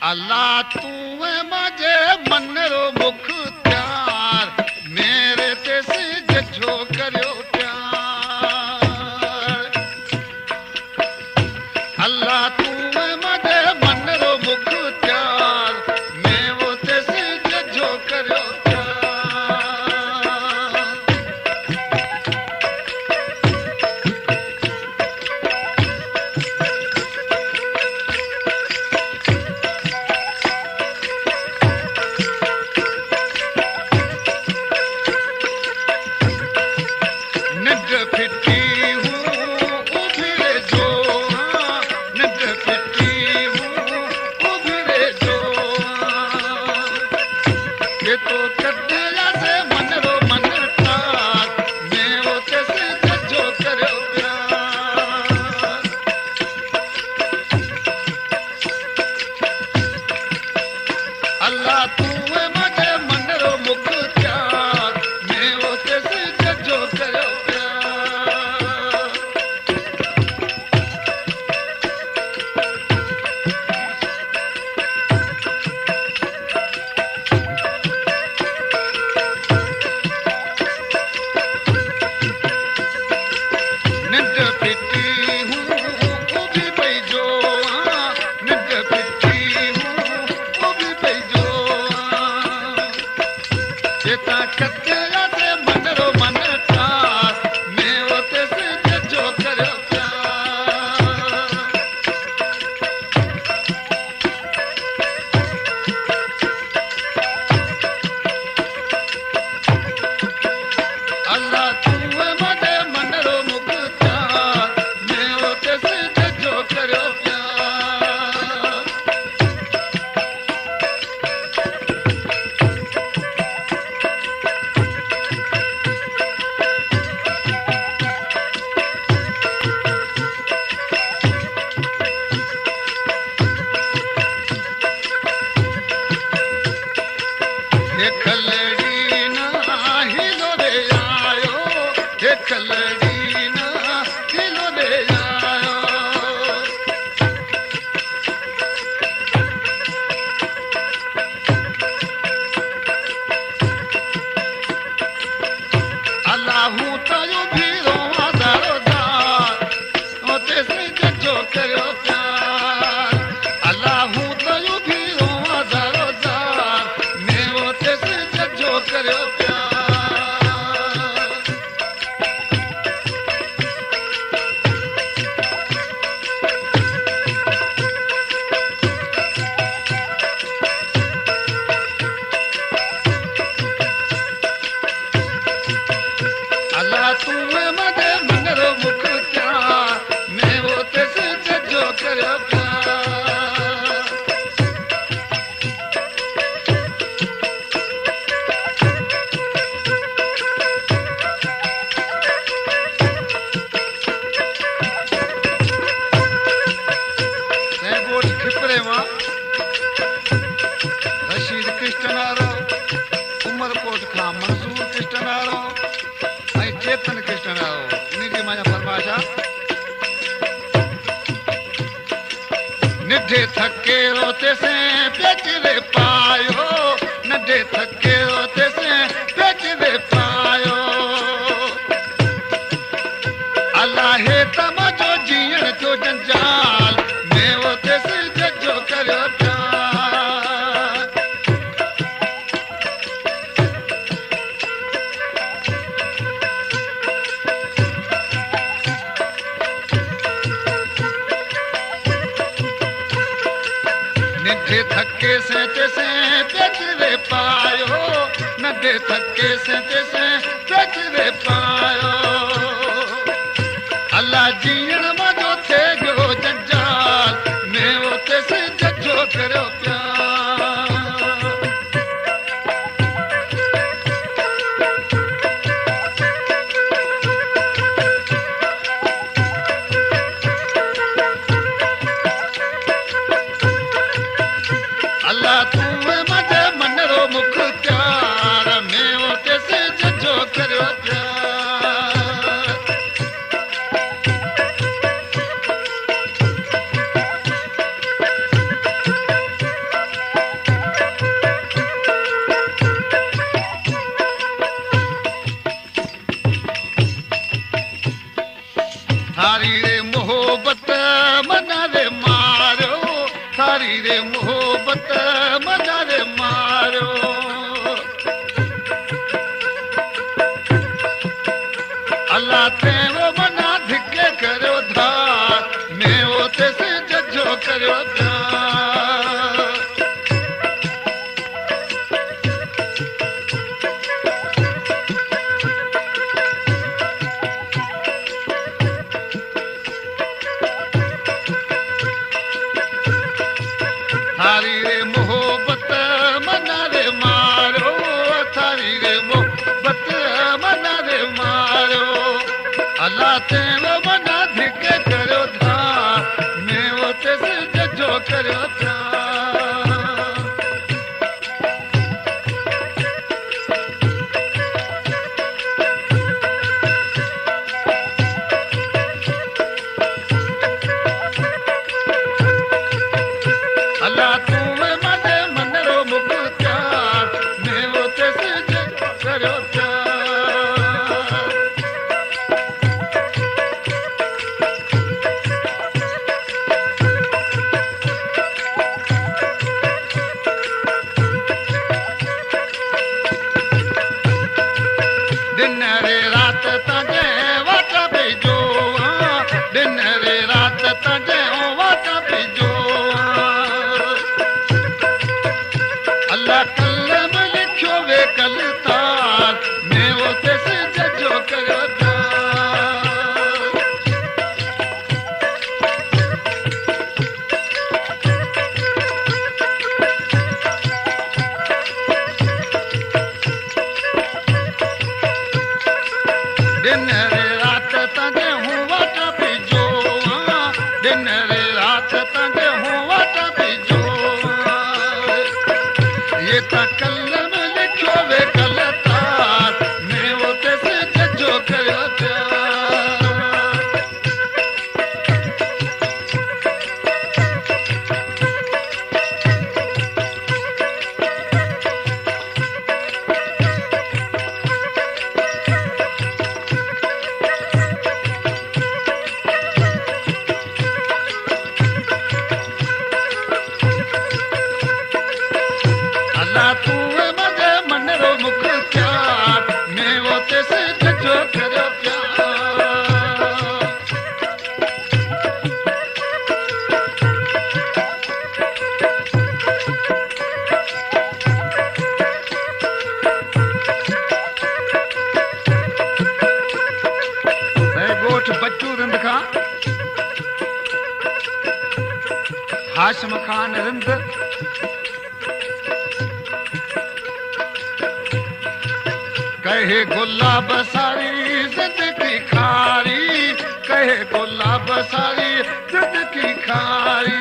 अल्लाह तू मुझे मन रो मुख्तियार मेरे ते सिजो करियो प्यार अल्लाह तू मुझे मन रो मुख्तियार मैं वो ते सिजो करियो नढे थके रोते से पेचरे पायो नढे थके रोते से पेचरे पायो अल्लाह है तमजो जीण जो जंजाल मैं होते से जजो करियो नढे थके से तैसे पेचरे पायो नढे थके से तैसे पेचरे पायो अल्लाह जीण मजो थे गयो जंजाल मैं होते से जजो करियो अल्लाह तू मजे मन रो मुख्तियार मैं होते से जजो करियो थारी रे मोहब्बत मना रे मारो अल्लाह ते वो मना धिके करो धार मैं वो ते से जजो करो धार थारी रे मोहब्बत मना रे मारो थारी रे मोहब्बत मना रे मारो अल्लाह ते वो मना धिके करो था मैं वो ते से जजो करो था अल्लाह तुम मने मनरो मुख प्यार मैं वो ते से जजो करो था दिन रे रात तजे वाटा भेजो दिन रे रात तजे वाटा भेजो अल्लाह कलम लिखो वे कल तार मैं वो ते से जजो करो दिन रे रात तजे हूँ वाटा भेजो दिन रे रात तजे हूँ वाटा भेजो ये ता कलम लिखो वे कल तार मैं वो ते से जजो करो अल्लाह तू मजे मनरो मुख प्यार मैं वो ते से जजो करो प्यार गोठ बच्चू रिंद खां हाशिम खान रिंद कहे गुलाब सारी जिंदगी खारी कहे गुलाब सारी जिंदगी खारी